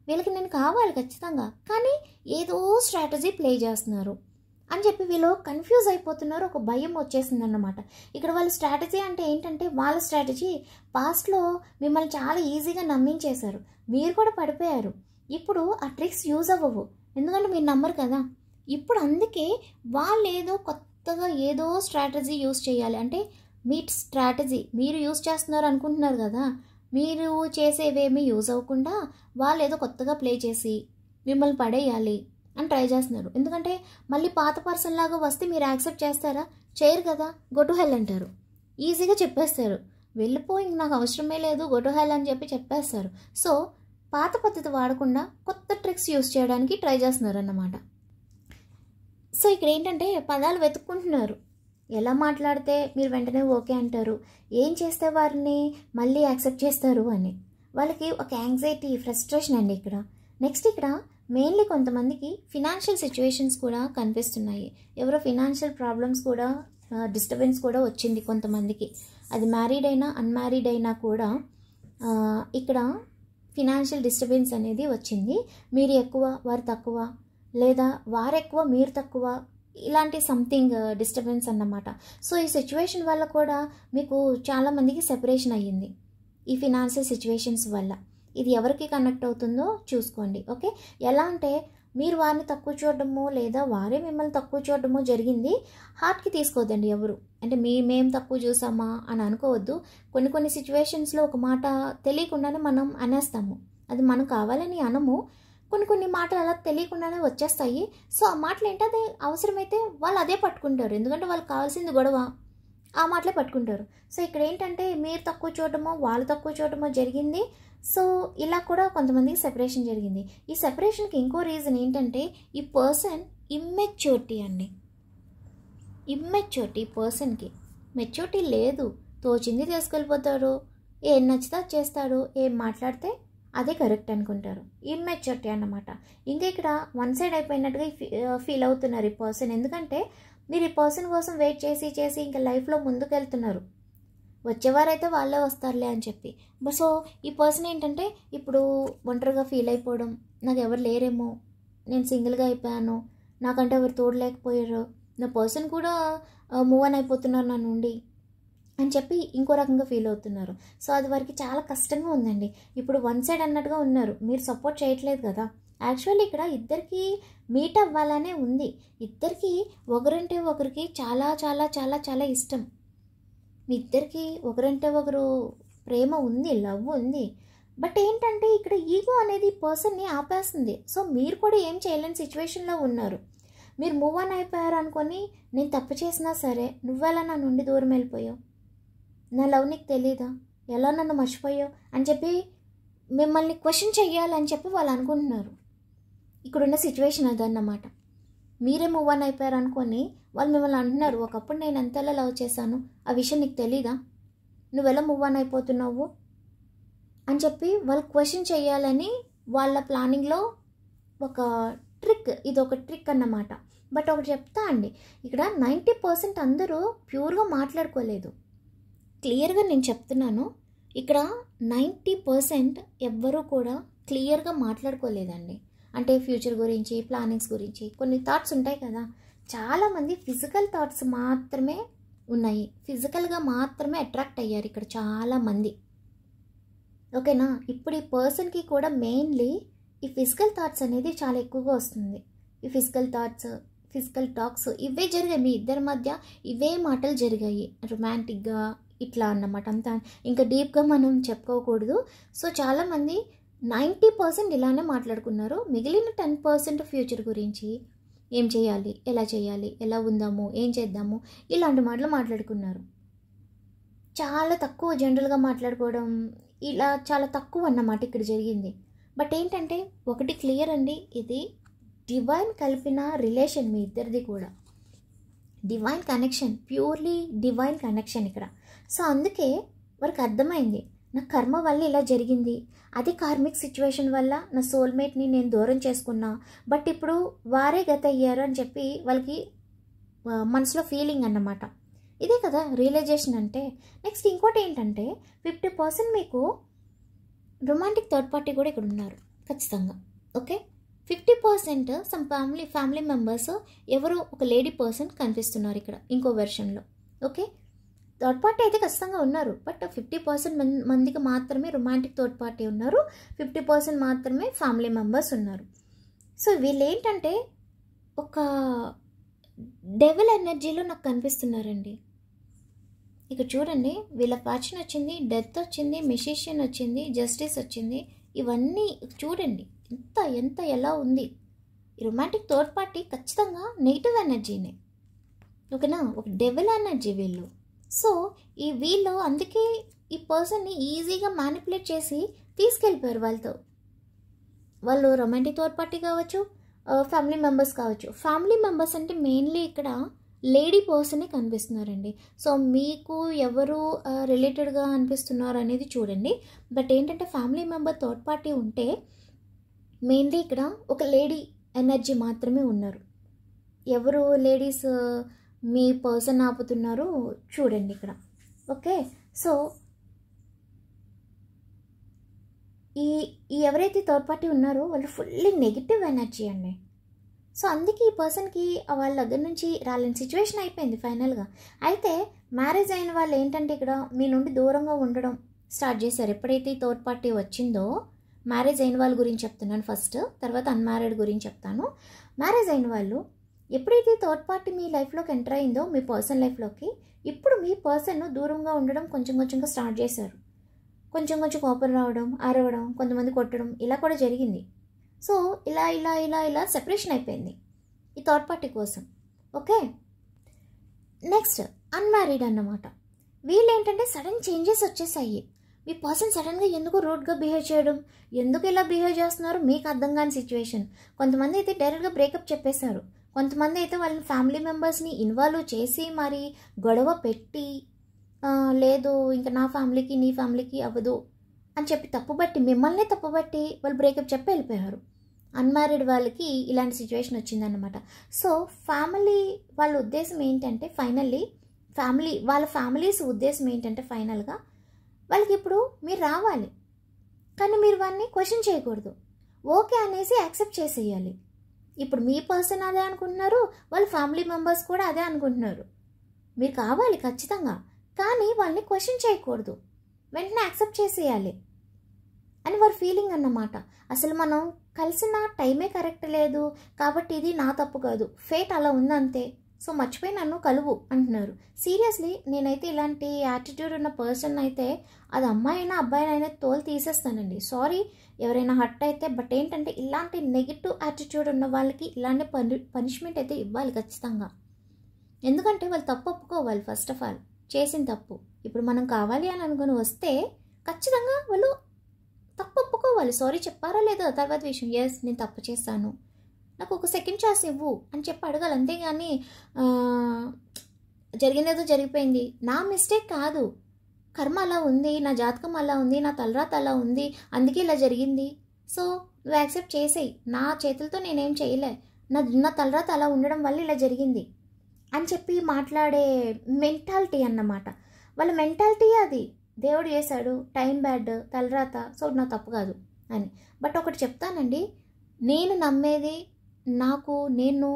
వీళ్ళకి నేను కావాలి ఖచ్చితంగా, కానీ ఏదో స్ట్రాటజీ ప్లే చేస్తున్నారు అని చెప్పి వీళ్ళు కన్ఫ్యూజ్ అయిపోతున్నారు. ఒక భయం వచ్చేసింది అన్నమాట. ఇక్కడ వాళ్ళ స్ట్రాటజీ అంటే ఏంటంటే, వాళ్ళ స్ట్రాటజీ పాస్ట్లో మిమ్మల్ని చాలా ఈజీగా నమ్మించేశారు, మీరు కూడా పడిపోయారు. ఇప్పుడు ఆ ట్రిక్స్ యూజ్ అవ్వవు, ఎందుకంటే మీరు నమ్మరు కదా. ఇప్పుడు అందుకే వాళ్ళు ఏదో కొత్తగా ఏదో స్ట్రాటజీ యూజ్ చేయాలి అంటే, మీ స్ట్రాటజీ మీరు యూజ్ చేస్తున్నారు అనుకుంటున్నారు కదా, మీరు చేసేవేమీ యూజ్ అవ్వకుండా వాళ్ళు ఏదో కొత్తగా ప్లే చేసి మిమ్మల్ని పడేయాలి అని ట్రై చేస్తున్నారు. ఎందుకంటే మళ్ళీ పాత పర్సన్ లాగా వస్తే మీరు యాక్సెప్ట్ చేస్తారా? చేయరు కదా. గో టు హెల్ అంటారు, ఈజీగా చెప్పేస్తారు, వెళ్ళిపో, ఇంక నాకు అవసరమే లేదు, గో టు హెల్ అని చెప్పి చెప్పేస్తారు. సో పాత పద్ధతి వాడకుండా కొత్త ట్రిక్స్ యూజ్ చేయడానికి ట్రై చేస్తున్నారు అన్నమాట. సో ఇక్కడ ఏంటంటే పదాలు వెతుక్కుంటున్నారు, ఎలా మాట్లాడితే మీరు వెంటనే ఓకే అంటారు, ఏం చేస్తే వారిని మళ్ళీ యాక్సెప్ట్ చేస్తారు అని. వాళ్ళకి ఒక యాంగ్జైటీ, ఫ్రస్ట్రేషన్ అండి ఇక్కడ. నెక్స్ట్ ఇక్కడ మెయిన్లీ కొంతమందికి ఫినాన్షియల్ సిచ్యువేషన్స్ కూడా కనిపిస్తున్నాయి. ఎవరో ఫినాన్షియల్ ప్రాబ్లమ్స్ కూడా, డిస్టర్బెన్స్ కూడా వచ్చింది కొంతమందికి. అది మ్యారీడ్ అయినా అన్మ్యారీడ్ అయినా కూడా ఇక్కడ ఫినాన్షియల్ డిస్టర్బెన్స్ అనేది వచ్చింది. మీరు ఎక్కువ వారు తక్కువ, లేదా వారు ఎక్కువ మీరు తక్కువ, ఇలాంటి సంథింగ్ డిస్టర్బెన్స్ అన్నమాట. సో ఈ సిచ్యువేషన్ వల్ల కూడా మీకు చాలామందికి సెపరేషన్ అయ్యింది ఈ ఫినాన్షియల్ సిచ్యువేషన్స్ వల్ల. ఇది ఎవరికి కనెక్ట్ అవుతుందో చూసుకోండి. ఓకే, ఎలా అంటే మీరు వారిని తక్కువ చూడడమో లేదా వారే మిమ్మల్ని తక్కువ చూడడమో జరిగింది. హార్ట్కి తీసుకోవద్దండి ఎవరు, అంటే మేము తక్కువ చూసామా అని అనుకోవద్దు. కొన్ని సిచ్యువేషన్స్లో ఒక మాట తెలియకుండానే మనం అనేస్తాము, అది మనం కావాలని అనము, కొన్ని మాటలు అలా తెలియకుండానే వచ్చేస్తాయి. సో ఆ మాటలు ఏంటో అదే అవసరమైతే వాళ్ళు అదే పట్టుకుంటారు, ఎందుకంటే వాళ్ళకి కావాల్సింది గొడవ, ఆ మాటలే పట్టుకుంటారు. సో ఇక్కడ ఏంటంటే మీరు తక్కువ చూడటమో వాళ్ళు తక్కువ చూడటమో జరిగింది. సో ఇలా కూడా కొంతమందికి సెపరేషన్ జరిగింది. ఈ సెపరేషన్కి ఇంకో రీజన్ ఏంటంటే, ఈ పర్సన్ ఇమ్మెచ్యూరిటీ అండి. ఇమ్మెచ్యూరిటీ, పర్సన్కి మెచ్యూరిటీ లేదు, తోచింది తీసుకెళ్ళిపోతారు, ఏం నచ్చితే చేస్తారు, ఏం మాట్లాడితే అదే కరెక్ట్ అనుకుంటారు, ఇమ్మెచ్యూరిటీ అన్నమాట. ఇంకా ఇక్కడ వన్ సైడ్ అయిపోయినట్టుగా ఫీల్ అవుతున్నారు ఈ పర్సన్. ఎందుకంటే మీరు ఈ పర్సన్ కోసం వెయిట్ చేసి ఇంకా లైఫ్లో ముందుకు వెళ్తున్నారు, వచ్చేవారైతే వాళ్ళే వస్తారులే అని చెప్పి. సో ఈ పర్సన్ ఏంటంటే ఇప్పుడు ఒంటరిగా ఫీల్ అయిపోవడం, నాకు ఎవరు లేరేమో, నేను సింగిల్గా అయిపోయాను, నాకంటే ఎవరు తోడలేకపోయారు, నా పర్సన్ కూడా మూవ్ ఆన్ అయిపోతున్నారు నా నుండి అని చెప్పి ఇంకో రకంగా ఫీల్ అవుతున్నారు. సో అది వారికి చాలా కష్టంగా ఉందండి. ఇప్పుడు వన్ సైడ్ అన్నట్టుగా ఉన్నారు, మీరు సపోర్ట్ చేయట్లేదు కదా. యాక్చువల్లీ ఇక్కడ ఇద్దరికి మీట్ అవ్వాలనే ఉంది, ఇద్దరికి ఒకరంటే ఒకరికి చాలా చాలా చాలా చాలా ఇష్టం, మీ ఇద్దరికి ఒకరంటే ఒకరు ప్రేమ ఉంది, లవ్ ఉంది. బట్ ఏంటంటే ఇక్కడ ఈగో అనేది పర్సన్ని ఆపేస్తుంది. సో మీరు కూడా ఏం చేయలేని సిచ్యువేషన్లో ఉన్నారు. మీరు మూవ్ ఆన్ అయిపోయారు అనుకొని, నేను తప్పు చేసినా సరే నువ్వెలా నా నుండి దూరం వెళ్ళిపోయావు, నా లవ్ నీకు తెలీదా, ఎలా నన్ను మర్చిపోయావు అని చెప్పి మిమ్మల్ని క్వశ్చన్ చెయ్యాలని చెప్పి వాళ్ళు అనుకుంటున్నారు. ఇక్కడున్న సిచ్యువేషన్ అదన్నమాట. మీరే మూవ్ ఆన్ అయిపోయారు అనుకొని వాళ్ళు మిమ్మల్ని అంటున్నారు, ఒకప్పుడు నేను ఎంతలా లవ్ చేశాను, ఆ విషయం నీకు తెలీదా, నువ్వెలా మూవ్ ఆన్ అయిపోతున్నావు అని చెప్పి వాళ్ళు క్వశ్చన్ చేయాలని వాళ్ళ ప్లానింగ్లో ఒక ట్రిక్, ఇది ఒక ట్రిక్ అన్నమాట. బట్ ఒకటి చెప్తా అండి, ఇక్కడ 90% అందరూ ప్యూర్గా మాట్లాడుకోలేదు. క్లియర్గా నేను చెప్తున్నాను, ఇక్కడ 90% ఎవ్వరూ కూడా క్లియర్గా మాట్లాడుకోలేదండి. అంటే ఫ్యూచర్ గురించి, ప్లానింగ్స్ గురించి కొన్ని థాట్స్ ఉంటాయి కదా. చాలామంది ఫిజికల్ థాట్స్ మాత్రమే ఉన్నాయి, ఫిజికల్గా మాత్రమే అట్రాక్ట్ అయ్యారు ఇక్కడ చాలామంది. ఓకేనా, ఇప్పుడు ఈ పర్సన్కి కూడా మెయిన్లీ ఈ ఫిజికల్ థాట్స్ అనేది చాలా ఎక్కువగా వస్తుంది. ఈ ఫిజికల్ థాట్స్, ఫిజికల్ టాక్స్ ఇవే జరిగాయి మీ ఇద్దరి మధ్య, ఇవే మాటలు జరిగాయి రొమాంటిక్గా ఇట్లా అన్నమాట. అంతా ఇంకా డీప్గా మనం చెప్పుకోకూడదు. సో చాలామంది 90% ఇలానే మాట్లాడుకున్నారు, మిగిలిన 10% ఫ్యూచర్ గురించి, ఏం చేయాలి, ఎలా ఉందాము, ఏం చేద్దాము, ఇలాంటి మాటలు మాట్లాడుకున్నారు. చాలా తక్కువ జనరల్గా మాట్లాడుకోవడం, ఇలా చాలా తక్కువ అన్నమాట ఇక్కడ జరిగింది. బట్ ఏంటంటే ఒకటి క్లియర్ అండి, ఇది డివైన్ కలిపిన రిలేషన్ మీ ఇద్దరిది కూడా, divine connection, purely divine connection ఇక్కడ. సో అందుకే వారికి అర్థమైంది, నా కర్మ వల్ల ఇలా జరిగింది, అదే కార్మిక్ సిచ్యువేషన్ వల్ల నా సోల్మేట్ని నేను దూరం చేసుకున్నా, బట్ ఇప్పుడు వారే గత అయ్యారు అని చెప్పి వాళ్ళకి మనసులో ఫీలింగ్ అన్నమాట. ఇదే కదా రియలైజేషన్ అంటే. నెక్స్ట్ ఇంకోటి ఏంటంటే 50% మీకు రొమాంటిక్ థర్డ్ పార్టీ కూడా ఇక్కడ ఉన్నారు ఖచ్చితంగా. ఓకే, 50% సమ్ ఫ్యామిలీ మెంబర్స్ ఎవరో ఒక లేడీ పర్సన్ కనిపిస్తున్నారు ఇక్కడ ఇంకో వెర్షన్లో. ఓకే, థర్డ్ పార్టీ అయితే ఖచ్చితంగా ఉన్నారు, బట్ 50% మందికి మాత్రమే రొమాంటిక్ థర్డ్ పార్టీ ఉన్నారు, 50% మాత్రమే ఫ్యామిలీ మెంబర్స్ ఉన్నారు. సో వీళ్ళు ఏంటంటే ఒక డెవిల్ ఎనర్జీలో నాకు కనిపిస్తున్నారండి. ఇక చూడండి, వీళ్ళ ఫ్యాక్షన్ వచ్చింది, డెత్ వచ్చింది, మెజిషియన్ వచ్చింది, జస్టిస్ వచ్చింది. ఇవన్నీ చూడండి ఎంత ఎలా ఉంది. ఈ రొమాంటిక్ థర్డ్ పార్టీ ఖచ్చితంగా నెగిటివ్ ఎనర్జీనే. ఓకేనా, ఒక డెవిల్ ఎనర్జీ వీళ్ళు. సో వీళ్ళు అందుకే ఈ పర్సన్ని ఈజీగా మ్యానిపులేట్ చేసి తీసుకెళ్ళిపోయారు వాళ్ళతో. వాళ్ళు రొమాంటిక్ థర్డ్ పార్టీ కావచ్చు, ఫ్యామిలీ మెంబర్స్ కావచ్చు. ఫ్యామిలీ మెంబర్స్ అంటే మెయిన్లీ ఇక్కడ లేడీ పర్సనే కనిపిస్తున్నారండి. సో మీకు ఎవరు రిలేటెడ్గా అనిపిస్తున్నారు అనేది చూడండి. బట్ ఏంటంటే ఫ్యామిలీ మెంబర్ థర్డ్ పార్టీ ఉంటే మెయిన్లీ ఇక్కడ ఒక లేడీ ఎనర్జీ మాత్రమే ఉన్నారు. ఎవరు లేడీస్ మీ పర్సన్ ఆపుతున్నారు చూడండి ఇక్కడ. ఓకే, సో ఈ ఎవరైతే థర్డ్ పార్టీ ఉన్నారో వాళ్ళు ఫుల్లీ నెగిటివ్ ఎనర్జీ అండి. సో అందుకే ఈ పర్సన్కి వాళ్ళ దగ్గర నుంచి రాలేని సిచ్యువేషన్ అయిపోయింది ఫైనల్గా. అయితే మ్యారేజ్ అయిన వాళ్ళు ఏంటంటే ఇక్కడ మీ నుండి దూరంగా ఉండడం స్టార్ట్ చేశారు. ఎప్పుడైతే ఈ థర్డ్ పార్టీ వచ్చిందో, మ్యారేజ్ అయిన వాళ్ళ గురించి చెప్తున్నాను ఫస్ట్, తర్వాత అన్మ్యారీడ్ గురించి చెప్తాను. మ్యారేజ్ అయిన వాళ్ళు ఎప్పుడైతే థర్డ్ పార్టీ మీ లైఫ్లోకి ఎంటర్ అయిందో, మీ పర్సన్ లైఫ్లోకి, ఇప్పుడు మీ పర్సన్ దూరంగా ఉండడం కొంచెంగా స్టార్ట్ చేశారు. కొంచెం కోపం రావడం, అరవడం, కొంతమంది కొట్టడం ఇలా కూడా జరిగింది. సో ఇలా సెపరేషన్ అయిపోయింది ఈ థర్డ్ పార్టీ కోసం. ఓకే, నెక్స్ట్ అన్మ్యారీడ్ అన్నమాట. వీళ్ళు ఏంటంటే సడన్ చేంజెస్ వచ్చేసాయి. మీ పర్సన్ సడన్గా ఎందుకు రూడ్గా బిహేవ్ చేయడం, ఎందుకు ఇలా బిహేవ్ చేస్తున్నారు మీకు అర్థం కాని సిచ్యువేషన్. కొంతమంది అయితే డైరెక్ట్గా బ్రేకప్ చెప్పేశారు, కొంతమంది అయితే వాళ్ళ ఫ్యామిలీ మెంబర్స్ని ఇన్వాల్వ్ చేసి మరి గొడవ పెట్టి లేదు ఇంకా నా ఫ్యామిలీకి నీ ఫ్యామిలీకి అవ్వదు అని చెప్పి తప్పుబట్టి, మిమ్మల్ని తప్పుబట్టి వాళ్ళు బ్రేకప్ చెప్పి వెళ్ళిపోయారు. అన్మ్యారీడ్ వాళ్ళకి ఇలాంటి సిచ్యువేషన్ వచ్చిందన్నమాట. సో ఫ్యామిలీ వాళ్ళ ఉద్దేశం ఏంటంటే ఫైనల్లీ వాళ్ళ ఫ్యామిలీస్ ఉద్దేశం ఏంటంటే ఫైనల్గా వాళ్ళకి ఇప్పుడు మీరు రావాలి, కానీ మీరు వాళ్ళని క్వశ్చన్ చేయకూడదు, ఓకే అనేసి యాక్సెప్ట్ చేసేయాలి. ఇప్పుడు మీ పర్సన్ అదే అనుకుంటున్నారు, వాళ్ళ ఫ్యామిలీ మెంబర్స్ కూడా అదే అనుకుంటున్నారు. మీరు కావాలి ఖచ్చితంగా, కానీ వాళ్ళని క్వశ్చన్ చేయకూడదు, వెంటనే యాక్సెప్ట్ చేసేయాలి అని వారి ఫీలింగ్ అన్నమాట. అసలు మనం కలిసిన టైమే కరెక్ట్ లేదు కాబట్టి ఇది నా తప్పు కాదు, ఫేట్ అలా ఉందంతే, సో మర్చిపోయి నన్ను కలువు అంటున్నారు. సీరియస్లీ నేనైతే ఇలాంటి యాటిట్యూడ్ ఉన్న పర్సన్ అయితే అది అమ్మాయి అయినా అబ్బాయి అయినా తోలు తీసేస్తానండి. సారీ ఎవరైనా హర్ట్ అయితే, బట్ ఏంటంటే ఇలాంటి నెగిటివ్ యాటిట్యూడ్ ఉన్న వాళ్ళకి ఇలాంటి పనిష్మెంట్ అయితే ఇవ్వాలి ఖచ్చితంగా. ఎందుకంటే వాళ్ళు తప్పు ఒప్పుకోవాలి ఫస్ట్ ఆఫ్ ఆల్ చేసిన తప్పు. ఇప్పుడు మనం కావాలి అని అనుకుని వస్తే ఖచ్చితంగా వాళ్ళు తప్పు ఒప్పుకోవాలి, సారీ చెప్పారా లేదా తర్వాత విషయం. ఎస్ నేను తప్పు చేస్తాను, నాకు ఒక సెకండ్ ఛాన్స్ ఇవ్వు అని చెప్పి అడగాలి. అంతేగాని జరిగినదో జరిగిపోయింది, నా మిస్టేక్ కాదు, కర్మ అలా ఉంది, నా జాతకం అలా ఉంది, నా తలరాత అలా ఉంది, అందుకే ఇలా జరిగింది, సో నువ్వు యాక్సెప్ట్ చేసేయి, నా చేతులతో నేనేం చేయలే, నా తలరాత అలా ఉండడం వల్ల ఇలా జరిగింది అని చెప్పి మాట్లాడే మెంటాలిటీ అన్నమాట. వాళ్ళ మెంటాలిటీ అది, దేవుడు చేశాడు, టైం బ్యాడ్, తలరాత, సో నా తప్పు కాదు అని. బట్ ఒకటి చెప్తానండి, నేను నమ్మేది, నేను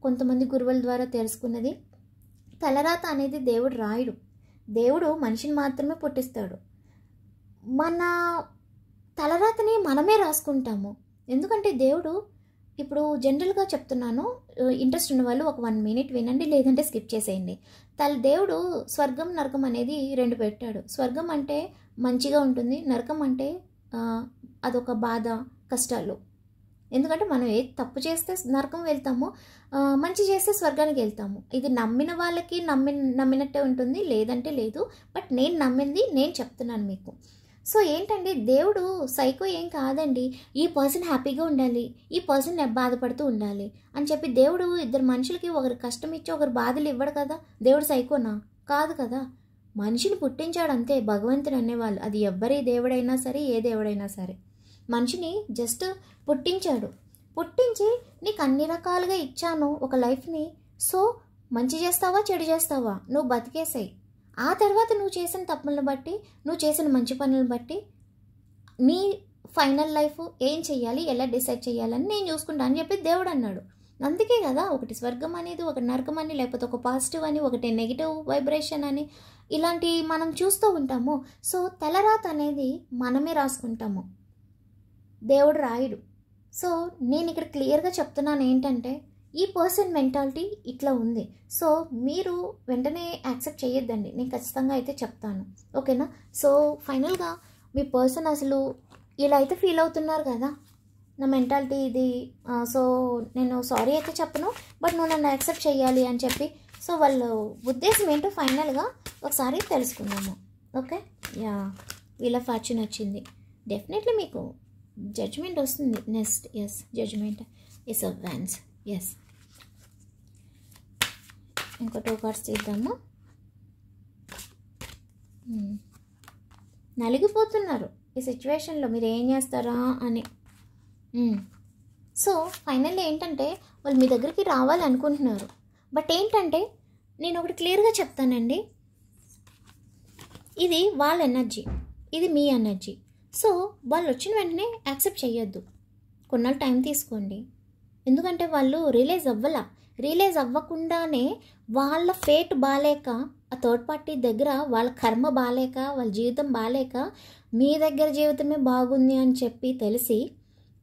కొంతమంది గురువుల ద్వారా తెలుసుకున్నది, తలరాత అనేది దేవుడు రాయడు, దేవుడు మనిషిని మాత్రమే పుట్టిస్తాడు. మన తలరాతని మనమే రాసుకుంటాము. ఎందుకంటే దేవుడు, ఇప్పుడు జనరల్గా చెప్తున్నాను, ఇంట్రెస్ట్ ఉన్న వాళ్ళు ఒక 1 minute వినండి, లేదంటే స్కిప్ చేసేయండి. దేవుడు స్వర్గం నరకం అనేది 2 పెట్టాడు. స్వర్గం అంటే మంచిగా ఉంటుంది, నరకం అంటే అదొక బాధ, కష్టాలు. ఎందుకంటే మనం ఏ తప్పు చేస్తే నరకం వెళ్తామో, మంచి చేస్తే స్వర్గానికి వెళ్తాము. ఇది నమ్మిన వాళ్ళకి నమ్మినట్టే ఉంటుంది, లేదంటే లేదు. బట్ నేను నమ్మింది నేను చెప్తున్నాను మీకు. సో ఏంటంటే దేవుడు సైకో ఏం కాదండి, ఈ పర్సన్ హ్యాపీగా ఉండాలి, ఈ పర్సన్ బాధపడుతూ ఉండాలి అని చెప్పి దేవుడు ఇద్దరు మనుషులకి ఒకరు కష్టం ఇచ్చి ఒకరు బాధలు ఇవ్వడు కదా. దేవుడు సైకోనా? కాదు కదా. మనిషిని పుట్టించాడు అంతే, భగవంతుడు అనేవాళ్ళు. అది ఎవ్వరి దేవుడైనా సరే, ఏ దేవుడైనా సరే మనిషిని జస్ట్ పుట్టించాడు. పుట్టించి నీకు అన్ని రకాలుగా ఇచ్చాను ఒక లైఫ్ని, సో మంచి చేస్తావా చెడు చేస్తావా నువ్వు బతికేసాయి. ఆ తర్వాత నువ్వు చేసిన తప్పులను బట్టి, నువ్వు చేసిన మంచి పనులను బట్టి నీ ఫైనల్ లైఫ్ ఏం చెయ్యాలి, ఎలా డిసైడ్ చేయాలని నేను చూసుకుంటా అని చెప్పి దేవుడు అన్నాడు. అందుకే కదా ఒకటి స్వర్గం అనేది, ఒకటి నరకం అని, లేకపోతే ఒక పాజిటివ్ అని, ఒకటి నెగిటివ్ వైబ్రేషన్ అని ఇలాంటి మనం చూస్తూ ఉంటాము. సో తలరాత అనేది మనమే రాసుకుంటాము, దేవుడు రాయుడు. సో నేను ఇక్కడ క్లియర్గా చెప్తున్నాను ఏంటంటే ఈ పర్సన్ మెంటాలిటీ ఇట్లా ఉంది. సో మీరు వెంటనే యాక్సెప్ట్ చేయొద్దండి, నేను ఖచ్చితంగా అయితే చెప్తాను. ఓకేనా? సో ఫైనల్గా మీ పర్సన్ అసలు ఇలా అయితే ఫీల్ అవుతున్నారు కదా, నా మెంటాలిటీ ఇది, సో నేను సారీ అయితే చెప్పను, బట్ నువ్వు నన్ను యాక్సెప్ట్ చేయాలి అని చెప్పి. సో వాళ్ళ ఉద్దేశం ఏంటో ఫైనల్గా ఒకసారి తెలుసుకుందాము. ఓకే, యా, వీళ్ళ ఫార్చ్యూన్ వచ్చింది. డెఫినెట్లీ మీకు జడ్జ్మెంట్ వస్తుంది next. Yes, judgment ace of wands. Yes, ఇంకో 2 కార్డ్స్ తీద్దాము. నలిగిపోతున్నారు ఈ సిచ్యువేషన్లో, మీరు ఏం చేస్తారా అని. సో ఫైనల్లీ ఏంటంటే వాళ్ళు మీ దగ్గరికి రావాలి అనుకుంటున్నారు. బట్ ఏంటంటే నేను ఒకటి క్లియర్గా చెప్తానండి, ఇది వాళ్ళ ఎనర్జీ, ఇది మీ ఎనర్జీ. సో వాళ్ళు వచ్చిన వెంటనే యాక్సెప్ట్ చేయొద్దు, కొన్నాళ్ళు టైం తీసుకోండి. ఎందుకంటే వాళ్ళు రియలైజ్ అవ్వకుండానే వాళ్ళ ఫేట్ బాలేక, ఆ థర్డ్ పార్టీ దగ్గర వాళ్ళ కర్మ బాలేక, వాళ్ళ జీవితం బాలేక మీ దగ్గర జీవితమే బాగుంది అని చెప్పి తెలిసి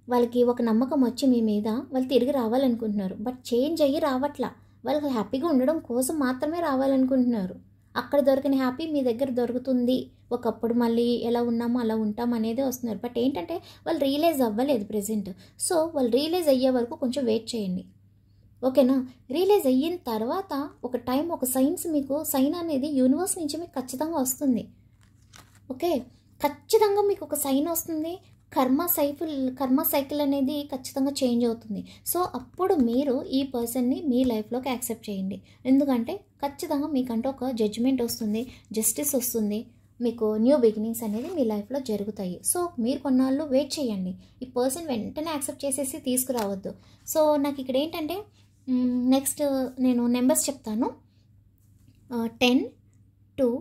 వాళ్ళకి ఒక నమ్మకం వచ్చి మీ మీద వాళ్ళు తిరిగి రావాలనుకుంటున్నారు. బట్ చేంజ్ అయ్యి రావట్లా, వాళ్ళకి హ్యాపీగా ఉండడం కోసం మాత్రమే రావాలనుకుంటున్నారు. అక్కడ దొరికిన హ్యాపీ మీ దగ్గర దొరుకుతుంది, ఒకప్పుడు మళ్ళీ ఎలా ఉన్నామో అలా ఉంటాం అనేది వస్తున్నారు. బట్ ఏంటంటే వాళ్ళు రియలైజ్ అవ్వలేదు ప్రెజెంట్. సో వాళ్ళు రియలైజ్ అయ్యే వరకు కొంచెం వెయిట్ చేయండి. ఓకేనా? రియలైజ్ అయిన తర్వాత ఒక టైం, ఒక సైన్ అనేది యూనివర్స్ నుంచి మీకు ఖచ్చితంగా వస్తుంది. ఓకే, ఖచ్చితంగా మీకు ఒక సైన్ వస్తుంది. కర్మ సైకిల్ అనేది ఖచ్చితంగా చేంజ్ అవుతుంది. సో అప్పుడు మీరు ఈ పర్సన్ని మీ లైఫ్లోకి యాక్సెప్ట్ చేయండి. ఎందుకంటే ఖచ్చితంగా మీకంటూ ఒక జడ్జిమెంట్ వస్తుంది, జస్టిస్ వస్తుంది, మీకు న్యూ బిగినింగ్స్ అనేది మీ లైఫ్లో జరుగుతాయి. సో మీరు కొన్నాళ్ళు వెయిట్ చేయండి. ఈ పర్సన్ వెంటనే యాక్సెప్ట్ చేసేసి తీసుకురావద్దు. సో నాకు ఇక్కడ ఏంటంటే నెక్స్ట్ నేను నెంబర్స్ చెప్తాను. 10, 2,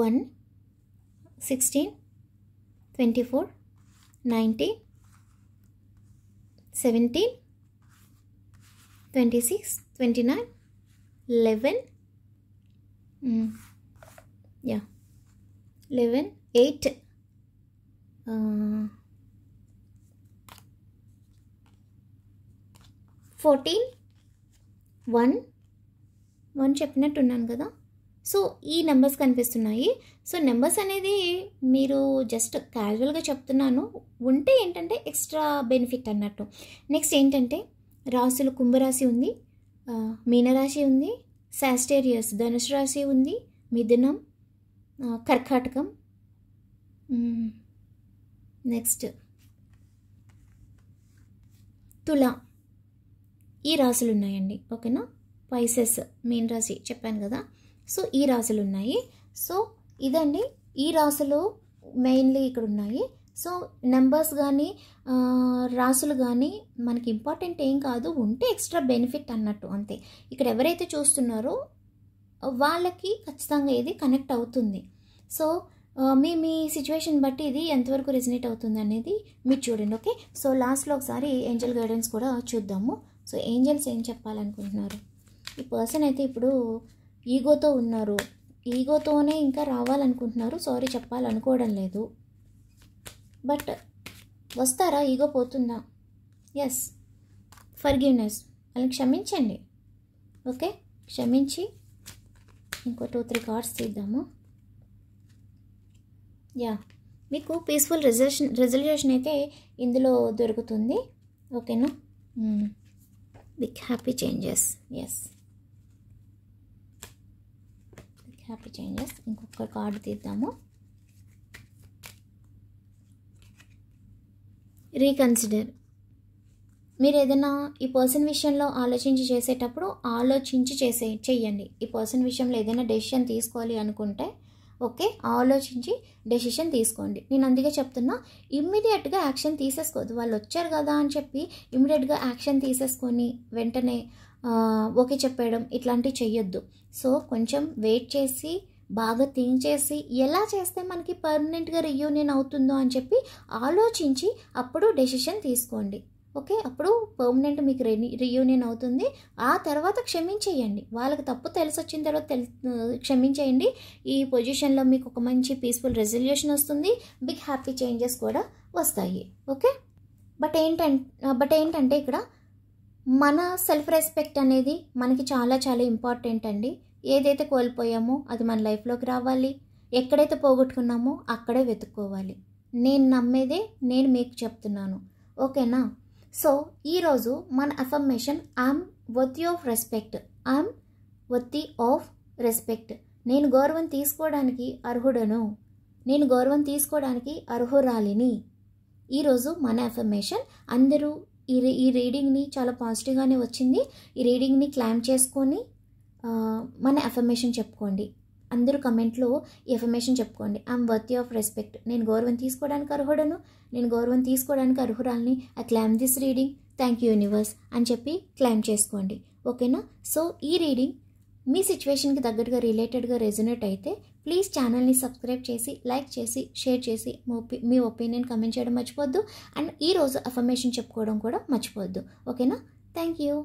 1, 16, 24, 19, 17, 26, 29, 11, 11, 8, 14, 1 చెప్పినట్టున్నాను కదా. సో ఈ నెంబర్స్ కనిపిస్తున్నాయి. సో నెంబర్స్ అనేది మీరు జస్ట్ క్యాజువల్గా చెప్తున్నాను, ఉంటే ఏంటంటే ఎక్స్ట్రా బెనిఫిట్ అన్నట్టు. నెక్స్ట్ ఏంటంటే రాశులు కుంభరాశి ఉంది, మీనరాశి ఉంది, సాజిటేరియస్ ధనుసు రాశి ఉంది, మిథునం, కర్కాటకం, నెక్స్ట్ తుల, ఈ రాశులు ఉన్నాయండి. ఓకేనా? పైసెస్ మీన రాశి చెప్పాను కదా. సో ఈ రాశులు ఉన్నాయి. సో ఇదండి, ఈ రాశులు మెయిన్లీ ఇక్కడ ఉన్నాయి. సో నెంబర్స్ కానీ రాశులు కానీ మనకి ఇంపార్టెంట్ ఏం కాదు, ఉంటే ఎక్స్ట్రా బెనిఫిట్ అన్నట్టు అంతే. ఇక్కడ ఎవరైతే చూస్తున్నారో వాళ్ళకి ఖచ్చితంగా ఇది కనెక్ట్ అవుతుంది. సో మీ సిచ్యువేషన్ బట్టి ఇది ఎంతవరకు రెసినేట్ అవుతుంది అనేది మీరు చూడండి. ఓకే, సో లాస్ట్లో ఒకసారి ఏంజల్ గైడెన్స్ కూడా చూద్దాము. సో ఏంజల్స్ ఏం చెప్పాలనుకుంటున్నారు? ఈ పర్సన్ అయితే ఇప్పుడు ఈగోతో ఉన్నారు, ఈగోతోనే ఇంకా రావాలనుకుంటున్నారు, సారీ చెప్పాలనుకోవడం లేదు. బట్ వస్తారా? ఈగో పోతుందా? ఎస్, ఫర్గివ్నెస్, వాళ్ళని క్షమించండి. ఓకే, క్షమించి ఇంకో 2-3 కార్డ్స్ తీద్దాము. యా, మీకు పీస్ఫుల్ రెజల్యూషన్ అయితే ఇందులో దొరుకుతుంది. ఓకేనా? Big happy changes. Yes, big happy changes. ఇంకొక కార్డు తీద్దాము. రీకన్సిడర్. మీరు ఏదైనా ఈ పర్సన్ విషయంలో ఆలోచించి చెయ్యండి. ఈ పర్సన్ విషయంలో ఏదైనా డెసిషన్ తీసుకోవాలి అనుకుంటే ఓకే, ఆలోచించి డెసిషన్ తీసుకోండి. నేను అందుకే చెప్తున్నా, ఇమ్మీడియట్గా యాక్షన్ తీసేసుకోవద్దు. వాళ్ళు వచ్చారు కదా అని చెప్పి ఇమ్మీడియట్గా యాక్షన్ తీసేసుకొని వెంటనే ఓకే చెప్పేయడం ఇట్లాంటివి చెయ్యొద్దు. సో కొంచెం వెయిట్ చేసి బాగా థింక్ చేసి ఎలా చేస్తే మనకి పర్మనెంట్గా రీయూనియన్ అవుతుందో అని చెప్పి ఆలోచించి అప్పుడు డెసిషన్ తీసుకోండి. ఓకే, అప్పుడు పర్మనెంట్ మీకు రీయూనియన్ అవుతుంది. ఆ తర్వాత క్షమించేయండి. వాళ్ళకి తప్పు తెలిసి వచ్చిన తర్వాత క్షమించేయండి. ఈ పొజిషన్లో మీకు ఒక మంచి పీస్ఫుల్ రెజల్యూషన్ వస్తుంది. బిగ్ హ్యాపీ చేంజెస్ కూడా వస్తాయి. ఓకే, బట్ ఏంటంటే ఇక్కడ మన సెల్ఫ్ రెస్పెక్ట్ అనేది మనకి చాలా చాలా ఇంపార్టెంట్ అండి. ఏదైతే కోల్పోయామో అది మన లైఫ్లోకి రావాలి. ఎక్కడైతే పోగొట్టుకున్నామో అక్కడే వెతుక్కోవాలి. నేను నమ్మేదే నేను మీకు చెప్తున్నాను. ఓకేనా? సో ఈరోజు మన affirmation I'm worthy of respect. I'm worthy of respect. నేను గౌరవం తీసుకోవడానికి అర్హుడను. నేను గౌరవం తీసుకోవడానికి అర్హురాలిని. ఈరోజు మన అఫర్మేషన్. అందరూ ఈ రీడింగ్ని చాలా పాజిటివ్గానే వచ్చింది. ఈ రీడింగ్ని క్లైమ్ చేసుకొని మన అఫర్మేషన్ చెప్పుకోండి. అందరూ కమెంట్లో ఈ అఫర్మేషన్ చెప్పుకోండి. I'm worthy of respect. నేను గౌరవం తీసుకోవడానికి అర్హుడను. నేను గౌరవం తీసుకోవడానికి అర్హురాలని. I claim this reading. Thank you universe అని చెప్పి క్లైమ్ చేసుకోండి. ఓకేనా? సో ఈ రీడింగ్ మీ సిచ్యువేషన్కి తగ్గట్టుగా రిలేటెడ్గా రెజొనేట్ అయితే ప్లీజ్ ఛానల్ని సబ్స్క్రైబ్ చేసి, లైక్ చేసి, షేర్ చేసి మీ ఒపీనియన్ కమెంట్ చేయడం మర్చిపోద్దు. అండ్ ఈరోజు అఫర్మేషన్ చెప్పుకోవడం కూడా మర్చిపోవద్దు. ఓకేనా? Thank you.